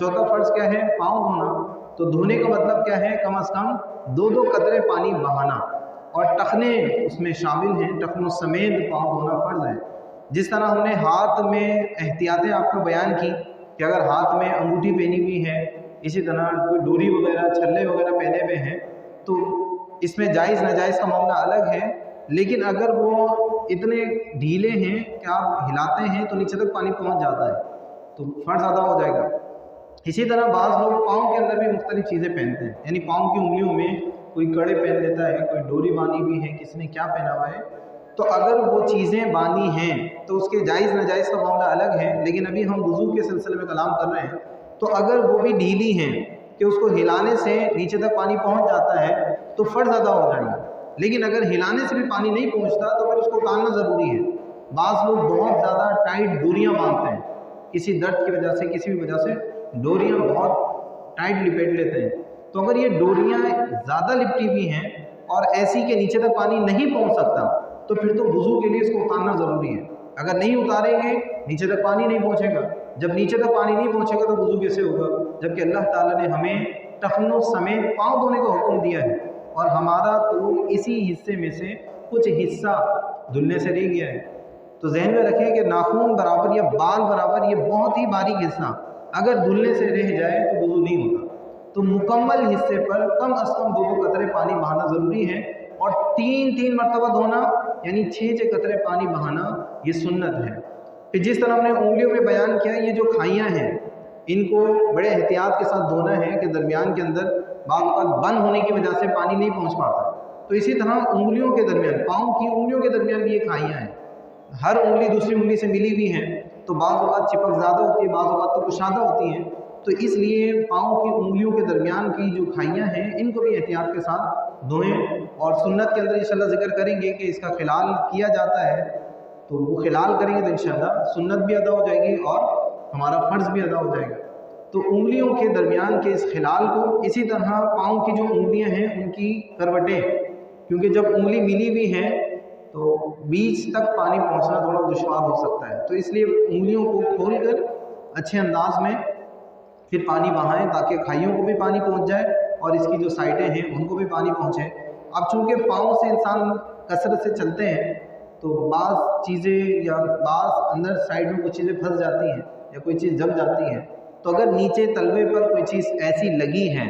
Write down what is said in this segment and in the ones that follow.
चौथा फ़र्ज़ क्या है? पाँव धोना। तो धोने का मतलब क्या है? कम अज़ कम 2-2 कतरे पानी बहाना, और टखने उसमें शामिल हैं, टखनों समेत पाँव धोना फ़र्ज़ है। जिस तरह हमने हाथ में एहतियातें आपको बयान की कि अगर हाथ में अंगूठी पहनी हुई है, इसी तरह कोई डोरी वगैरह, छल्ले वगैरह पहने हुए हैं, तो इसमें जायज़ नाजायज़ का मामला अलग है। लेकिन अगर वो इतने ढीले हैं कि आप हिलाते हैं तो नीचे तक पानी पहुंच जाता है, तो फ़र्ज़ अदा हो जाएगा। इसी तरह बाज़ लोग पाँव के अंदर भी मुख्तलिफ़ चीज़ें पहनते हैं, यानी पाँव की उंगलियों में कोई कड़े पहन लेता है, कोई डोरी बांधी हुई है, किसी ने क्या पहना हुआ है। तो अगर वो चीज़ें बांधी हैं तो उसके जायज़ नाजायज़ का मामला अलग है। लेकिन अभी हम वुज़ू के सिलसिले में कलाम कर रहे हैं, तो अगर वो भी ढीली हैं कि उसको हिलाने से नीचे तक पानी पहुंच जाता है तो फ़र्ज़ अदा हो जाएगा। लेकिन अगर हिलाने से भी पानी नहीं पहुंचता तो फिर उसको उतारना ज़रूरी है। बाज़ लोग बहुत ज़्यादा टाइट डोरियाँ बांधते हैं, किसी दर्द की वजह से, किसी भी वजह से डोरियाँ बहुत टाइट लिपेट लेते हैं। तो अगर ये डोरियाँ ज़्यादा लिपटी हुई हैं और ऐसी के नीचे तक पानी नहीं पहुंच सकता, तो फिर तो वुज़ू के लिए इसको उतारना ज़रूरी है। अगर नहीं उतारेंगे नीचे तक पानी नहीं पहुंचेगा। जब नीचे तक पानी नहीं पहुंचेगा तो वुज़ू कैसे होगा? जबकि अल्लाह ताला ने हमें टखनों समेत पाँव धोने का हुक्म दिया है, और हमारा तो इसी हिस्से में से कुछ हिस्सा धुलने से रह गया है। तो जहन में रखें कि नाखून बराबर या बाल बराबर ये बहुत ही बारीक हिस्सा अगर धुलने से रह जाए तो वुज़ू नहीं होता। तो मुकम्मल हिस्से पर कम अज़ कम 2-2 कतरे पानी बहाना ज़रूरी है, और 3-3 मरतबा धोना, यानी 6-6 कतरे पानी बहाना, ये सुन्नत है। फिर जिस तरह हमने उंगलियों में बयान किया, ये जो खाइयाँ हैं इनको बड़े एहतियात के साथ धोना है कि दरमियान के अंदर बाज़ औक़ात बंद होने की वजह से पानी नहीं पहुँच पाता। तो इसी तरह उंगलियों के दरमियान, पाँव की उंगलियों के दरमियान भी ये खाइयाँ हैं। हर उंगली दूसरी उंगली से मिली हुई हैं, तो बाज़ औक़ात चिपक ज़्यादा होती है, बाज़ औक़ात तो कुशादा होती हैं। तो इसलिए पाँव की उंगलियों के दरमियान की जो खाइयाँ हैं इनको भी एहतियात के साथ धोएं। और सुन्नत के अंदर इंशाअल्लाह ज़िक्र करेंगे कि इसका खिलाल किया जाता है, तो वो खिलाल करेंगे तो इंशाअल्लाह सुन्नत भी अदा हो जाएगी और हमारा फ़र्ज़ भी अदा हो जाएगा। तो उंगलियों के दरमियान के इस खिलाल को, इसी तरह पाँव की जो उंगलियाँ हैं उनकी करवटें, क्योंकि जब उंगली मिली हुई है तो बीच तक पानी पहुंचना थोड़ा दुश्वार हो सकता है। तो इसलिए उंगलियों को खोलकर अच्छे अंदाज में फिर पानी बहाएं ताकि खाइयों को भी पानी पहुंच जाए और इसकी जो साइडें हैं उनको भी पानी पहुंचे। अब चूँकि पाँव से इंसान कसरत से चलते हैं तो बाज़ चीज़ें या बाज़ अंदर साइड में कुछ चीज़ें फंस जाती हैं या कोई चीज़ जम जाती है। तो अगर नीचे तलवे पर कोई चीज़ ऐसी लगी है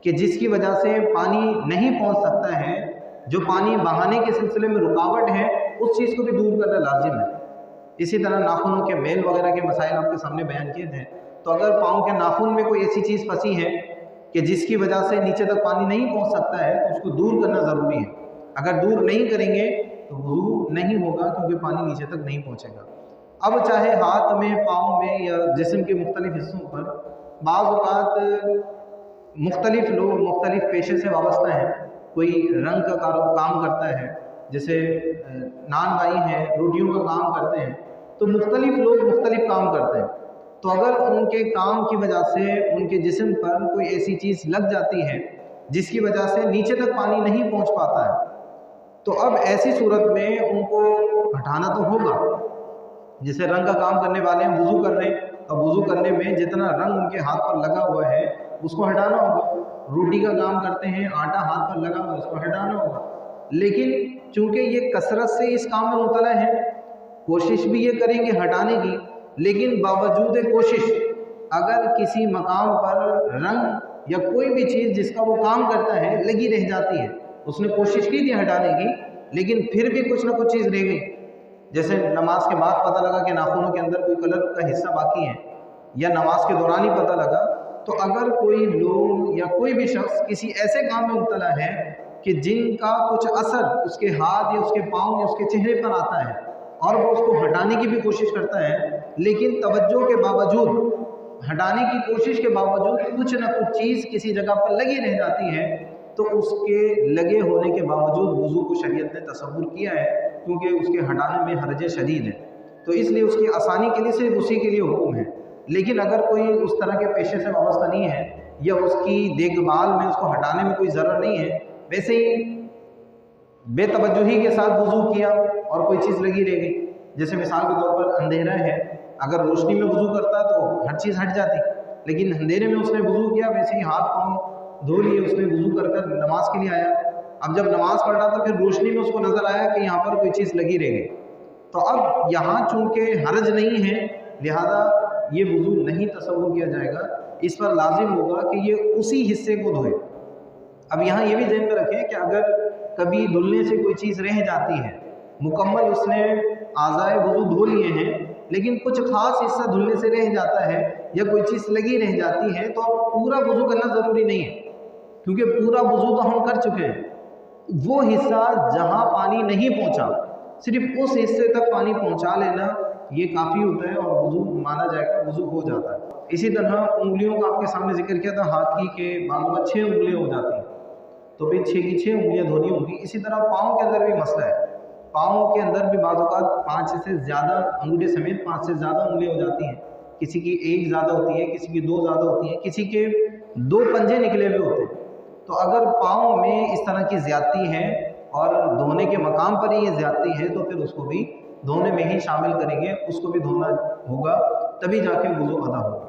कि जिसकी वजह से पानी नहीं पहुंच सकता है, जो पानी बहाने के सिलसिले में रुकावट है, उस चीज़ को भी दूर करना लाजिम है। इसी तरह नाखूनों के मेल वगैरह के मसाइल आपके सामने बयान किए थे। तो अगर पाँव के नाखून में कोई ऐसी चीज़ फंसी है कि जिसकी वजह से नीचे तक पानी नहीं पहुंच सकता है, तो उसको दूर करना ज़रूरी है। अगर दूर नहीं करेंगे तो वुज़ू नहीं होगा, क्योंकि पानी नीचे तक नहीं पहुंचेगा। अब चाहे हाथ में, पाँव में या जिस्म के मुख्तलिफ़ हिस्सों पर, बाज़ औक़ात मुख्तलिफ़ लोग मुख्तलिफ़ पेशे से वाबस्ता हैं। कोई रंग का काम करता है, जैसे नान भाई हैं रोटियों का काम करते हैं, तो मुख्तलिफ़ लोग मुख्तलिफ़ काम करते हैं। तो अगर उनके काम की वजह से उनके जिस्म पर कोई ऐसी चीज़ लग जाती है जिसकी वजह से नीचे तक पानी नहीं पहुंच पाता है, तो अब ऐसी सूरत में उनको हटाना तो होगा। जैसे रंग का काम करने वाले हैं, वुज़ू कर रहे हैं, अब वुज़ू करने में जितना रंग उनके हाथ पर लगा हुआ है उसको हटाना होगा। रोटी का काम करते हैं, आटा हाथ पर लगा हुआ है, उसको हटाना होगा। लेकिन चूँकि ये कसरत से इस काम में मुतला है, कोशिश भी ये करेंगे हटाने की, लेकिन बावजूद कोशिश अगर किसी मकाम पर रंग या कोई भी चीज़ जिसका वो काम करता है लगी रह जाती है, उसने कोशिश की थी हटाने की, लेकिन फिर भी कुछ ना कुछ चीज़ रह गई। जैसे नमाज के बाद पता लगा कि नाखूनों के अंदर कोई कलर का हिस्सा बाकी है, या नमाज के दौरान ही पता लगा, तो अगर कोई लोग या कोई भी शख्स किसी ऐसे काम में मुब्तला है कि जिनका कुछ असर उसके हाथ या उसके पाँव या उसके चेहरे पर आता है और वो उसको हटाने की भी कोशिश करता है, लेकिन तवज्जो के बावजूद, हटाने की कोशिश के बावजूद कुछ ना कुछ चीज़ किसी जगह पर लगी रह जाती है, तो उसके लगे होने के बावजूद वुज़ू को शरीयत ने तसव्वुर किया है, क्योंकि उसके हटाने में हरज शदीद है। तो इसलिए उसकी आसानी के लिए सिर्फ उसी के लिए हुक्म है। लेकिन अगर कोई उस तरह के पेशे से वाबस्ता नहीं है या उसकी देखभाल में उसको हटाने में कोई ज़रूरत नहीं है, वैसे ही बेतवज्जुही के साथ वुज़ू किया और कोई चीज़ लगी रह गई, जैसे मिसाल के तौर पर अंधेरा है, अगर रोशनी में वुज़ू करता तो हर चीज़ हट जाती, लेकिन अंधेरे में उसने वज़ू किया, वैसे ही हाथ पाँव धो लिए, उसने वज़ू कर कर नमाज के लिए आया। अब जब नमाज पढ़ रहा था फिर रोशनी में उसको नज़र आया कि यहाँ पर कोई चीज़ लगी रह गई। तो अब यहाँ चूँकि हर्ज नहीं है, लिहाजा ये वज़ू नहीं तसव्वुर किया जाएगा, इस पर लाजिम होगा कि ये उसी हिस्से को धोए। अब यहाँ ये भी ध्यान में रखें कि अगर कभी धुलने से कोई चीज़ रह जाती है, मुकम्मल उसने आज़ाए वज़ू धो लिए हैं, लेकिन कुछ ख़ास हिस्सा धुलने से रह जाता है या कोई चीज़ लगी रह जाती है, तो पूरा वज़ू करना ज़रूरी नहीं है, क्योंकि पूरा वज़ू तो हम कर चुके हैं। वो हिस्सा जहाँ पानी नहीं पहुँचा, सिर्फ उस हिस्से तक पानी पहुँचा लेना ये काफ़ी होता है और वज़ू माना जाएगा, वज़ू हो जाता है। इसी तरह उंगलियों का आपके सामने जिक्र किया था, हाथ की के बालों में 6 उंगलियाँ हो जाती हैं, तो फिर 6 की 6 उंगलियाँ धोनी होंगी। इसी तरह पाँव के अंदर भी मसला है, पाँव के अंदर भी बाज़ औक़ात 5 से ज़्यादा अंगूठे समेत 5 से ज़्यादा उंगलियाँ हो जाती हैं। किसी की 1 ज़्यादा होती है, किसी की 2 ज़्यादा होती हैं, किसी के 2 पंजे निकले हुए होते हैं। तो अगर पाँव में इस तरह की ज़्यादती है और धोने के मकाम पर ही ये ज़्यादती है, तो फिर उसको भी धोने में ही शामिल करेंगे, उसको भी धोना होगा, तभी जाके वज़ू अदा होगा।